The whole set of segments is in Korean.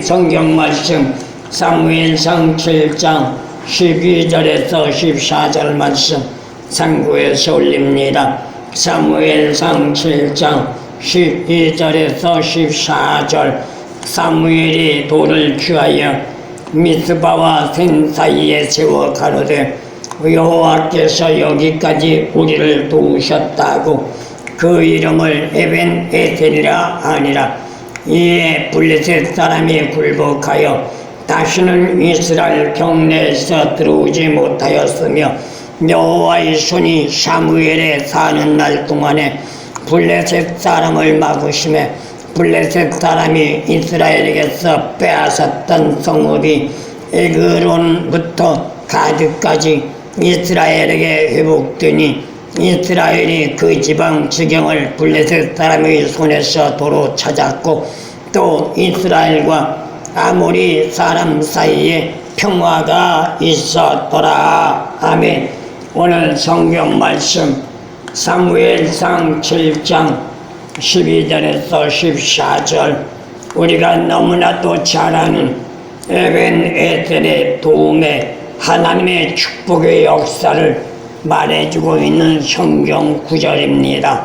성경 말씀 사무엘상 7장 12절에서 14절 말씀 참고해서 올립니다. 사무엘상 7장 12절에서 14절. 사무엘이 돌을 취하여 미스바와 센 사이에 세워 가로되 여호와께서 여기까지 우리를 도우셨다고 그 이름을 에벤 에셀이라 하니라. 이에 블레셋 사람이 굴복하여 다시는 이스라엘 경내에서 들어오지 못하였으며 여호와의 손이 사무엘에 사는 날 동안에 블레셋 사람을 막으심에 블레셋 사람이 이스라엘에게서 빼앗았던 성읍이 에그론부터 가드까지 이스라엘에게 회복되니 이스라엘이 그 지방 지경을 블레셋 사람의 손에서 도로 찾았고 또 이스라엘과 아모리 사람 사이에 평화가 있었더라. 아멘. 오늘 성경 말씀 사무엘상 7장 12절에서 14절. 우리가 너무나도 잘 아는 에벤 에셀의 도움에 하나님의 축복의 역사를 말해주고 있는 성경 구절입니다.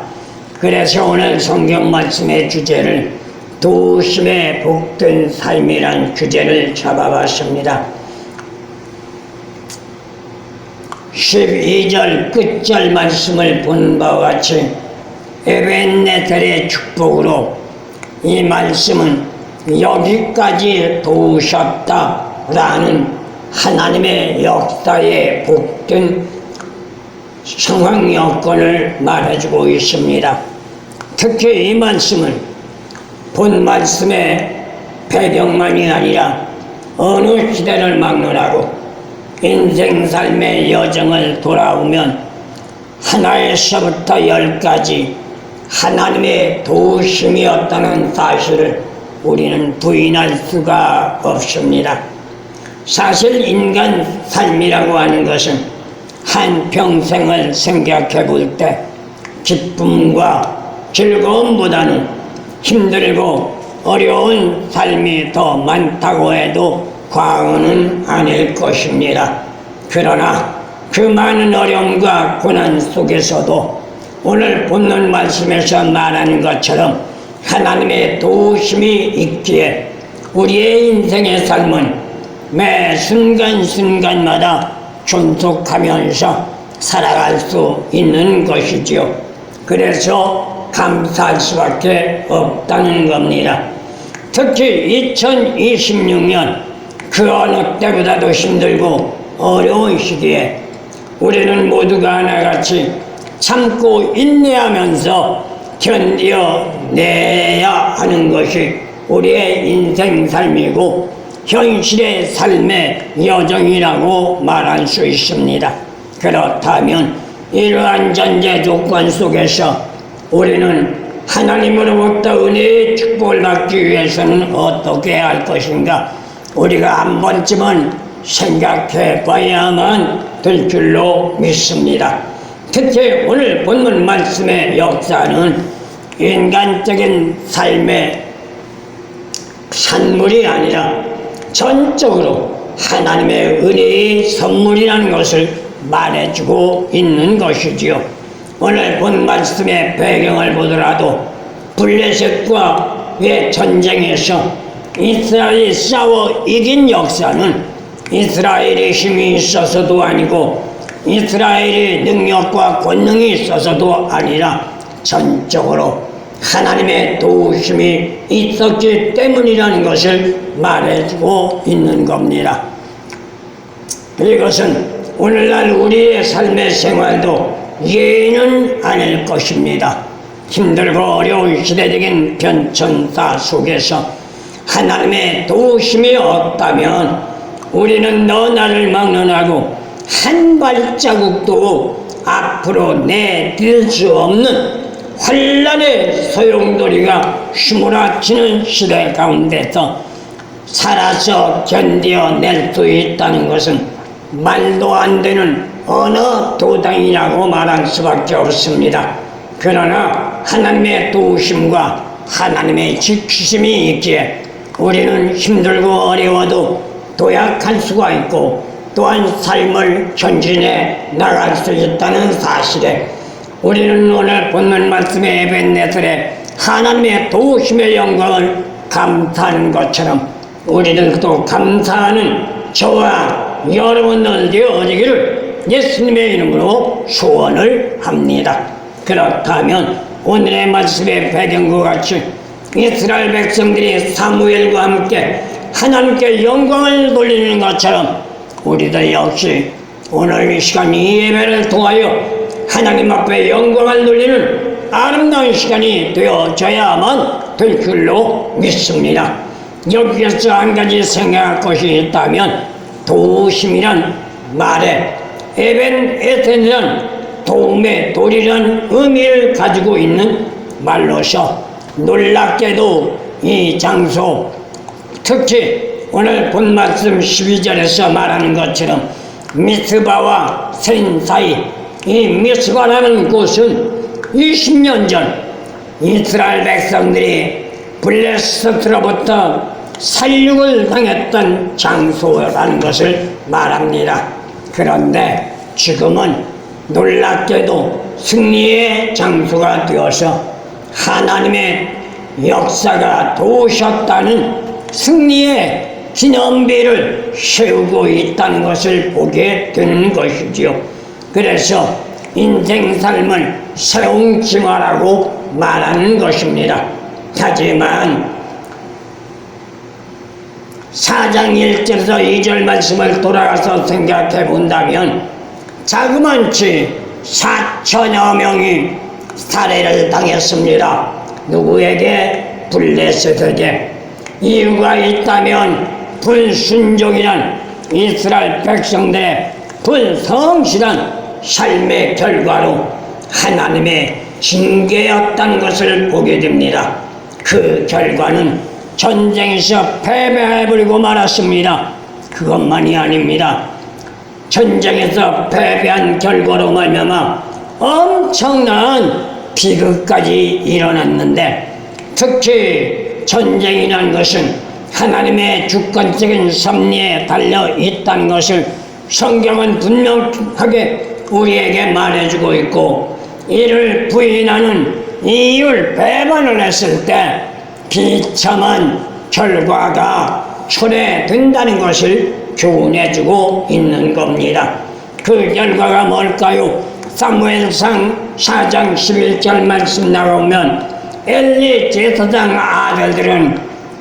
그래서 오늘 성경 말씀의 주제를 도우심에 복된 삶이란 주제를 잡아봤습니다. 12절 끝절 말씀을 본 바와 같이 에벤에셀의 축복으로 이 말씀은 여기까지 도우셨다라는 하나님의 역사에 복된 상황 여건을 말해주고 있습니다. 특히 이 말씀은 본 말씀의 배경만이 아니라 어느 시대를 막론하고 인생 삶의 여정을 돌아오면 하나에서부터 10까지 하나님의 도우심이었다는 사실을 우리는 부인할 수가 없습니다. 사실 인간 삶이라고 하는 것은 한 평생을 생각해 볼 때 기쁨과 즐거움보다는 힘들고 어려운 삶이 더 많다고 해도 과언은 아닐 것입니다. 그러나 그 많은 어려움과 고난 속에서도 오늘 본문 말씀에서 말하는 것처럼 하나님의 도우심이 있기에 우리의 인생의 삶은 매 순간순간마다 존속하면서 살아갈 수 있는 것이지요. 그래서 감사할 수밖에 없다는 겁니다. 특히 2026년 그 어느 때보다도 힘들고 어려운 시기에 우리는 모두가 하나같이 참고 인내하면서 견뎌내야 하는 것이 우리의 인생 삶이고 현실의 삶의 여정이라고 말할 수 있습니다. 그렇다면 이러한 전제 조건 속에서 우리는 하나님으로부터 은혜의 축복을 받기 위해서는 어떻게 할 것인가? 우리가 한 번쯤은 생각해 봐야만 될 줄로 믿습니다. 특히 오늘 본문 말씀의 역사는 인간적인 삶의 산물이 아니라 전적으로 하나님의 은혜의 선물이라는 것을 말해주고 있는 것이지요. 오늘 본 말씀의 배경을 보더라도 블레셋과의 전쟁에서 이스라엘이 싸워 이긴 역사는 이스라엘의 힘이 있어서도 아니고 이스라엘의 능력과 권능이 있어서도 아니라 전적으로 하나님의 도우심이 있었기 때문이라는 것을 말해주고 있는 겁니다. 이것은 오늘날 우리의 삶의 생활도 예의는 아닐 것입니다. 힘들고 어려운 시대적인 변천사 속에서 하나님의 도우심이 없다면 우리는 너 나를 막론하고 한 발자국도 앞으로 내딜 수 없는 환란의 소용돌이가 휘몰아치는 시대 가운데서 살아서 견뎌낼 수 있다는 것은 말도 안 되는 어느 도당이라고 말할 수밖에 없습니다. 그러나 하나님의 도우심과 하나님의 지키심이 있기에 우리는 힘들고 어려워도 도약할 수가 있고 또한 삶을 전진해 나갈 수 있다는 사실에 우리는 오늘 본문 말씀의 에벤네셀에 하나님의 도우심의 영광을 감사하는 것처럼 우리들도 감사하는 저와 여러분들 되어지기를 예수님의 이름으로 소원을 합니다. 그렇다면 오늘의 말씀의 배경과 같이 이스라엘 백성들이 사무엘과 함께 하나님께 영광을 돌리는 것처럼 우리들 역시 오늘 이 시간 이 예배를 통하여 하나님 앞에 영광을 돌리는 아름다운 시간이 되어져야만 될 줄로 믿습니다. 여기에서 한 가지 생각할 것이 있다면 도우심이란 말에 에벤에센이란 도움의 돌이라는 의미를 가지고 있는 말로서 놀랍게도 이 장소 특히 오늘 본 말씀 12절에서 말하는 것처럼 미스바와 센 사이 이 미스바라는 곳은 20년 전 이스라엘 백성들이 블레셋으로부터 살육을 당했던 장소라는 것을 말합니다. 그런데 지금은 놀랍게도 승리의 장소가 되어서 하나님의 역사가 도우셨다는 승리의 기념비를 세우고 있다는 것을 보게 되는 것이지요. 그래서 인생 삶을 새로운 징화라고 말하는 것입니다. 하지만 4장 1절에서 2절 말씀을 돌아가서 생각해 본다면 자그만치 4천여 명이 살해를 당했습니다. 누구에게? 블레셋에게. 이유가 있다면 불순종이란 이스라엘 백성들의 불성실한 삶의 결과로 하나님의 징계였다는 것을 보게 됩니다. 그 결과는 전쟁에서 패배해버리고 말았습니다. 그것만이 아닙니다. 전쟁에서 패배한 결과로 말미암아 엄청난 비극까지 일어났는데 특히 전쟁이라는 것은 하나님의 주권적인 섭리에 달려 있다는 것을 성경은 분명하게 우리에게 말해주고 있고 이를 부인하는 이유를 배반을 했을 때 비참한 결과가 초래된다는 것을 교훈해주고 있는 겁니다. 그 결과가 뭘까요? 사무엘상 4장 11절 말씀 나오면 엘리 제사장 아들들은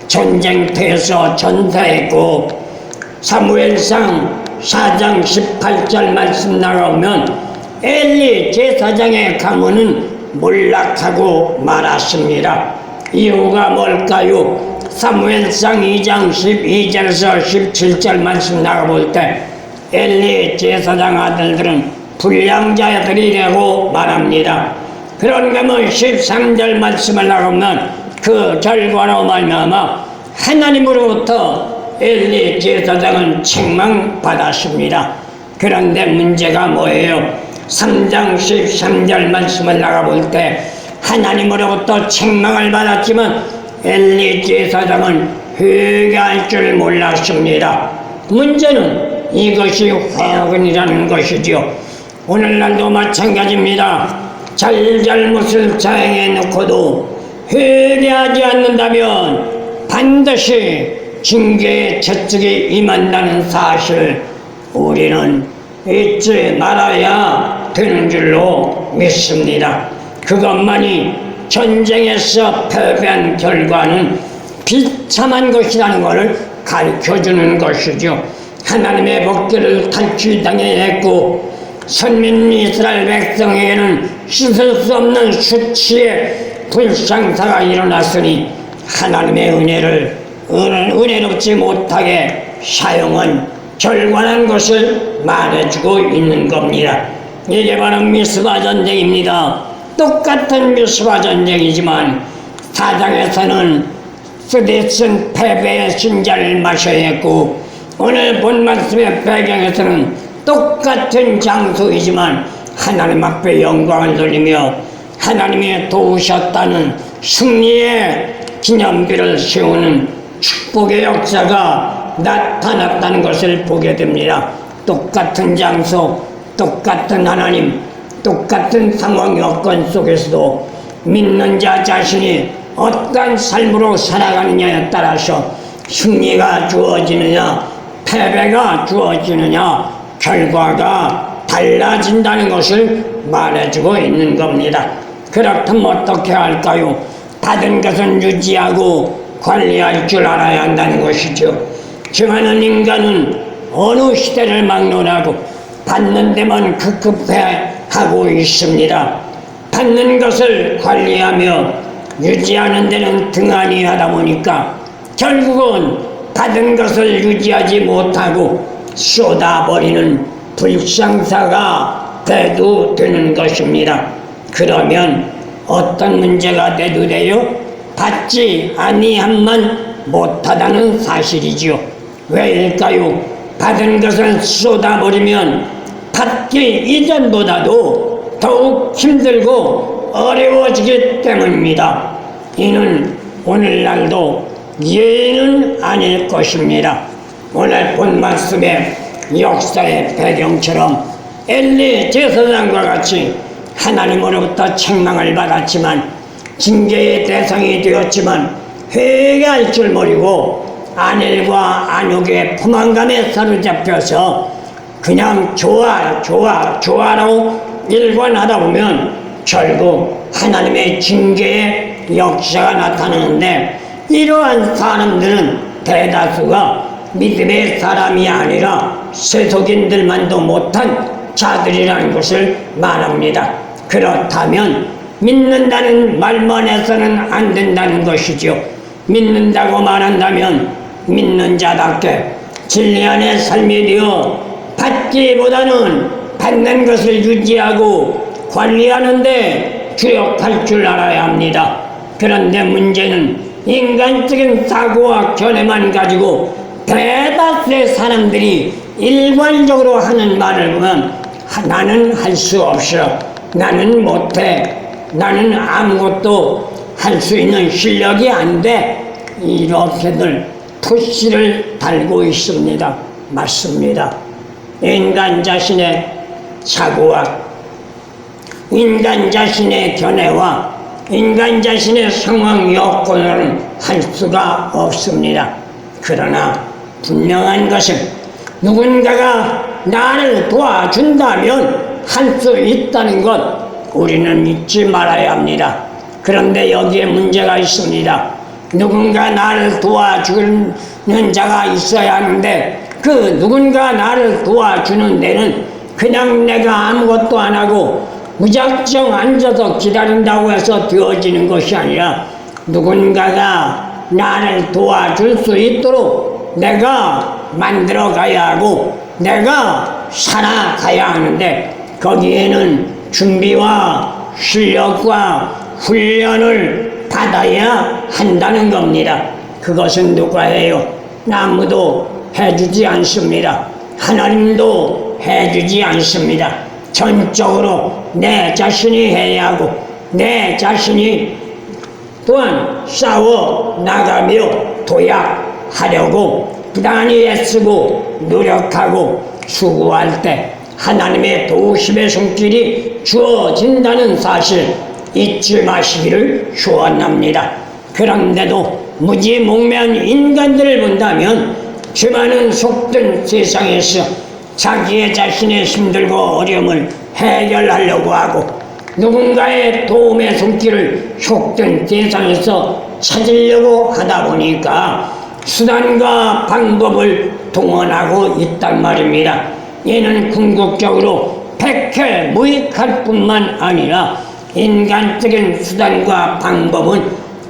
전쟁터에서 전사했고 사무엘상 4장 18절 말씀 나오면 엘리 제사장의 가문은 몰락하고 말았습니다. 이유가 뭘까요? 사무엘상 2장 12절에서 17절 말씀 나가볼 때 엘리 제사장 아들들은 불량자들이라고 말합니다. 그런가 하면 13절 말씀을 나가면 그 결과로 말미암아 하나님으로부터 엘리 제사장은 책망받았습니다. 그런데 문제가 뭐예요? 3장 13절 말씀을 나가볼 때 하나님으로부터 책망을 받았지만 엘리 제사장은 회개할 줄 몰랐습니다. 문제는 이것이 화근이라는 것이지요. 오늘날도 마찬가지입니다. 잘잘못을 자행해 놓고도 회개하지 않는다면 반드시 징계의 채찍이 임한다는 사실 우리는 잊지 말아야 되는 줄로 믿습니다. 그것만이 전쟁에서 패배한 결과는 비참한 것이라는 것을 가르쳐주는 것이죠. 하나님의 복귀를 탈취당해 했고 선민 이스라엘 백성에게는 씻을 수 없는 수치의 불상사가 일어났으니 하나님의 은혜를 은혜롭지 못하게 사용한 결과란 것을 말해주고 있는 겁니다. 이게 바로 미스바 전쟁입니다. 똑같은 미스바 전쟁이지만 사장에서는 스데슨 패배의 신자를 마셔야 했고 오늘 본 말씀의 배경에서는 똑같은 장소이지만 하나님 앞에 영광을 돌리며 하나님이 도우셨다는 승리의 기념비를 세우는 축복의 역사가 나타났다는 것을 보게 됩니다. 똑같은 장소, 똑같은 하나님, 똑같은 상황 여건 속에서도 믿는 자 자신이 어떤 삶으로 살아가느냐에 따라서 승리가 주어지느냐, 패배가 주어지느냐, 결과가 달라진다는 것을 말해주고 있는 겁니다. 그렇다면 어떻게 할까요? 받은 것은 유지하고 관리할 줄 알아야 한다는 것이죠. 지금은 인간은 어느 시대를 막론하고 받는 데만 급급해하고 있습니다. 받는 것을 관리하며 유지하는 데는 등한히 하다 보니까 결국은 받은 것을 유지하지 못하고 쏟아버리는 불상사가 대두되는 것입니다. 그러면 어떤 문제가 대두되요? 받지 아니함만 못하다는 사실이지요. 왜일까요? 받은 것을 쏟아버리면 받기 이전보다도 더욱 힘들고 어려워지기 때문입니다. 이는 오늘날도 예의는 아닐 것입니다. 오늘 본 말씀의 역사의 배경처럼 엘리 제사장과 같이 하나님으로부터 책망을 받았지만 징계의 대상이 되었지만 회개할 줄 모르고 안일과 안욕의 포만감에 사로잡혀서 그냥 좋아라고 일관하다 보면 결국 하나님의 징계의 역사가 나타나는데, 이러한 사람들은 대다수가 믿음의 사람이 아니라 세속인들만도 못한 자들이라는 것을 말합니다. 그렇다면 믿는다는 말만 해서는 안 된다는 것이죠. 믿는다고 말한다면 믿는 자답게 진리 안의 삶이 되어 받기보다는 받는 것을 유지하고 관리하는데 주력할 줄 알아야 합니다. 그런데 문제는 인간적인 사고와 견해만 가지고 대다수의 사람들이 일괄적으로 하는 말을 보면 나는 할 수 없어, 나는 못해, 나는 아무것도 할 수 있는 실력이 안 돼, 이렇게들 푸시를 달고 있습니다. 맞습니다. 인간 자신의 사고와 인간 자신의 견해와 인간 자신의 상황 여건으로는 할 수가 없습니다. 그러나 분명한 것은 누군가가 나를 도와준다면 할 수 있다는 것 우리는 잊지 말아야 합니다. 그런데 여기에 문제가 있습니다. 누군가 나를 도와주는 자가 있어야 하는데 그 누군가 나를 도와주는 데는 그냥 내가 아무것도 안 하고 무작정 앉아서 기다린다고 해서 되어지는 것이 아니라 누군가가 나를 도와줄 수 있도록 내가 만들어 가야 하고 내가 살아가야 하는데 거기에는 준비와 실력과 훈련을 받아야 한다는 겁니다. 그것은 누가 해요? 아무도 해주지 않습니다. 하나님도 해주지 않습니다. 전적으로 내 자신이 해야 하고 내 자신이 또한 싸워 나가며 도약하려고 부단히 애쓰고 노력하고 수고할 때 하나님의 도우심의 손길이 주어진다는 사실 잊지 마시기를 소원합니다. 그런데도 무지몽매한 인간들을 본다면 수많은 속된 세상에서 자기의 자신의 힘들고 어려움을 해결하려고 하고 누군가의 도움의 손길을 속된 세상에서 찾으려고 하다 보니까 수단과 방법을 동원하고 있단 말입니다. 이는 궁극적으로 백해무익할 뿐만 아니라 인간적인 수단과 방법은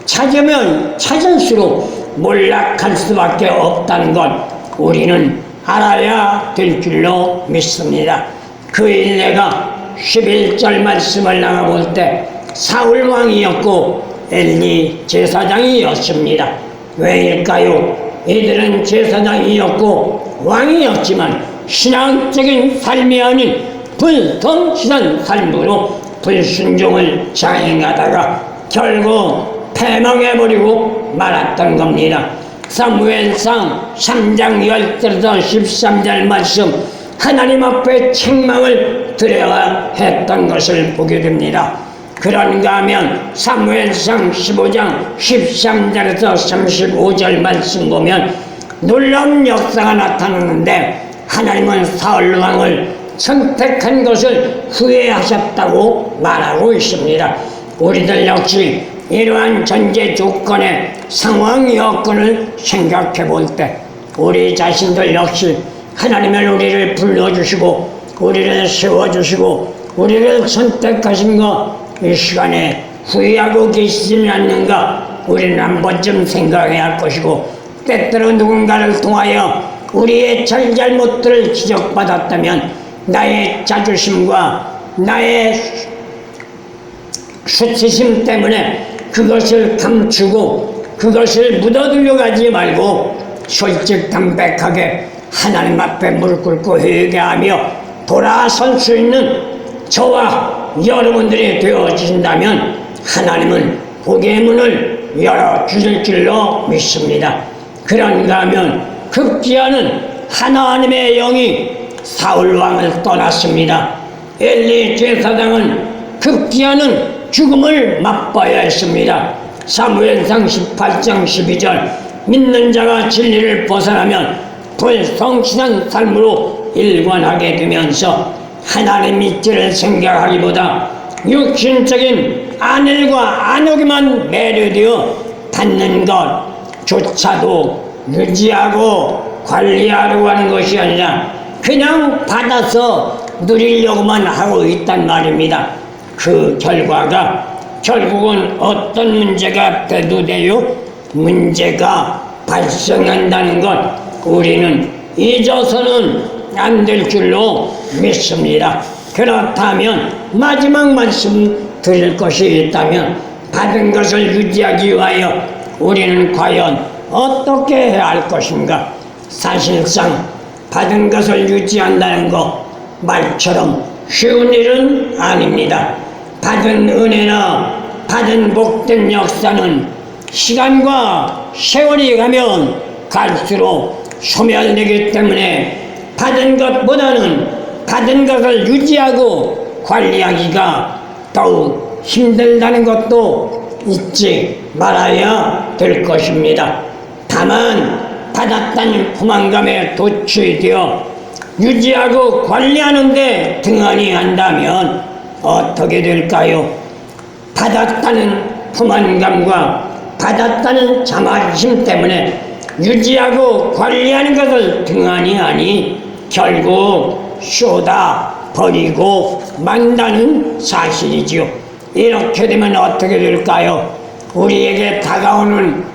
찾으면 찾을수록 몰락할 수밖에 없다는 것 우리는 알아야 될 줄로 믿습니다. 그 일례가 11절 말씀을 나가볼 때 사울 왕이었고 엘리 제사장이었습니다. 왜일까요? 이들은 제사장이었고 왕이었지만 신앙적인 삶이 아닌 불성실한 삶으로 불순종을 자행하다가 결국 패망해버리고 말았던 겁니다. 사무엘상 3장 10절에서 13절 말씀 하나님 앞에 책망을 드려야 했던 것을 보게 됩니다. 그런가 하면 사무엘상 15장 13절에서 35절 말씀 보면 놀라운 역사가 나타나는데 하나님은 사울 왕을 선택한 것을 후회하셨다고 말하고 있습니다. 우리들 역시 이러한 전제 조건의 상황 여건을 생각해 볼 때 우리 자신들 역시 하나님은 우리를 불러주시고 우리를 세워주시고 우리를 선택하신 거 이 시간에 후회하고 계시지 않는가 우리는 한 번쯤 생각해야 할 것이고 때때로 누군가를 통하여 우리의 잘잘못들을 지적받았다면 나의 자존심과 나의 수치심 때문에 그것을 감추고 그것을 묻어두려 가지 말고 솔직담백하게 하나님 앞에 무릎 꿇고 회개하며 돌아설 수 있는 저와 여러분들이 되어지신다면 하나님은 복의 문을 열어주실 줄로 믿습니다. 그런가 하면 급기야는 하나님의 영이 사울왕을 떠났습니다. 엘리 제사장은 급기야는 죽음을 맛봐야 했습니다. 사무엘상 18장 12절 믿는 자가 진리를 벗어나면 불성실한 삶으로 일관하게 되면서 하나님 이치를 생각하기보다 육신적인 안일과 안욕에만 매료되어 받는 것조차도 유지하고 관리하려고 하는 것이 아니라 그냥 받아서 누리려고만 하고 있단 말입니다. 그 결과가 결국은 어떤 문제가 대두되어 문제가 발생한다는 것 우리는 잊어서는 안 될 줄로 믿습니다. 그렇다면 마지막 말씀 드릴 것이 있다면 받은 것을 유지하기 위하여 우리는 과연 어떻게 해야 할 것인가? 사실상 받은 것을 유지한다는 것 말처럼 쉬운 일은 아닙니다. 받은 은혜나 받은 복된 역사는 시간과 세월이 가면 갈수록 소멸되기 때문에 받은 것보다는 받은 것을 유지하고 관리하기가 더욱 힘들다는 것도 잊지 말아야 될 것입니다. 다만 받았다는 포만감에 도취되어 유지하고 관리하는 데 등한히 한다면 어떻게 될까요? 받았다는 포만감과 받았다는 자만심 때문에 유지하고 관리하는 것을 등한히 하니 결국 쏟아 버리고 만다는 사실이지요. 이렇게 되면 어떻게 될까요? 우리에게 다가오는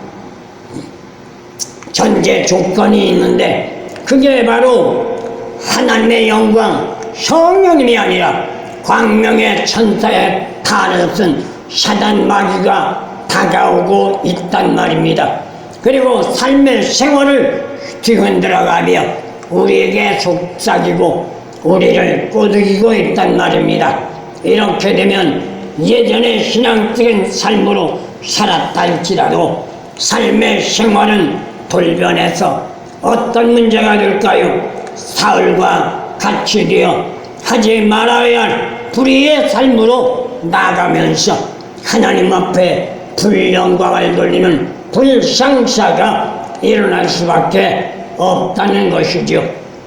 전제 조건이 있는데 그게 바로 하나님의 영광 성령님이 아니라 광명의 천사의 탈을 쓴 사단 마귀가 다가오고 있단 말입니다. 그리고 삶의 생활을 뒤흔들어가며 우리에게 속삭이고 우리를 꼬드기고 있단 말입니다. 이렇게 되면 예전의 신앙적인 삶으로 살았다 할지라도 삶의 생활은 돌변해서 어떤 문제가 될까요? 사울과 같이 되어 하지 말아야 할 불의의 삶으로 나가면서 하나님 앞에 불영광을 돌리는 불상사가 일어날 수밖에 없다는 것이죠.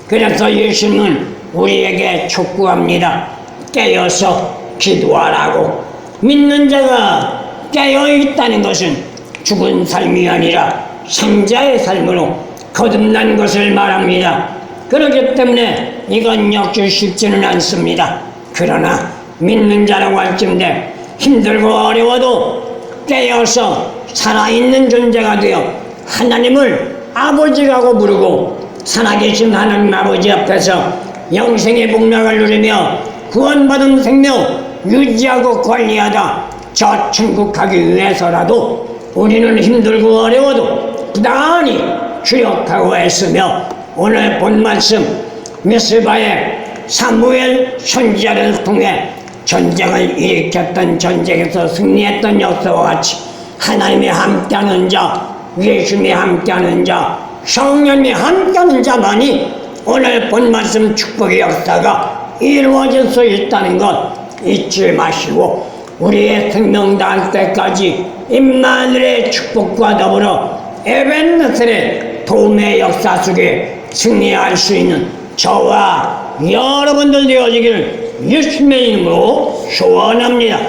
그래서 예수님은 우리에게 촉구합니다. 깨어서 기도하라고. 믿는 자가 깨어있다는 것은 죽은 삶이 아니라 생자의 삶으로 거듭난 것을 말합니다. 그렇기 때문에 이건 역시 쉽지는 않습니다. 그러나 믿는 자라고 할진대 힘들고 어려워도 깨어서 살아있는 존재가 되어 하나님을 아버지라고 부르고 살아계신 하나님 아버지 앞에서 영생의 복락을 누리며 구원받은 생명 유지하고 관리하다 저 천국 가기 위해서라도 우리는 힘들고 어려워도 부단히 주력하고 애쓰며 오늘 본 말씀 미스바의 사무엘 선지자를 통해 전쟁을 일으켰던 전쟁에서 승리했던 역사와 같이 하나님이 함께하는 자 예수님이 함께하는 자, 성령님이 함께하는 자만이 오늘 본 말씀 축복의 역사가 이루어질 수 있다는 것 잊지 마시고 우리의 생명 다할 때까지 임마누엘의 축복과 더불어 에벤네셀의 도움의 역사 속에 승리할 수 있는 저와 여러분들 되어지기를 예수님의 이름으로 소원합니다.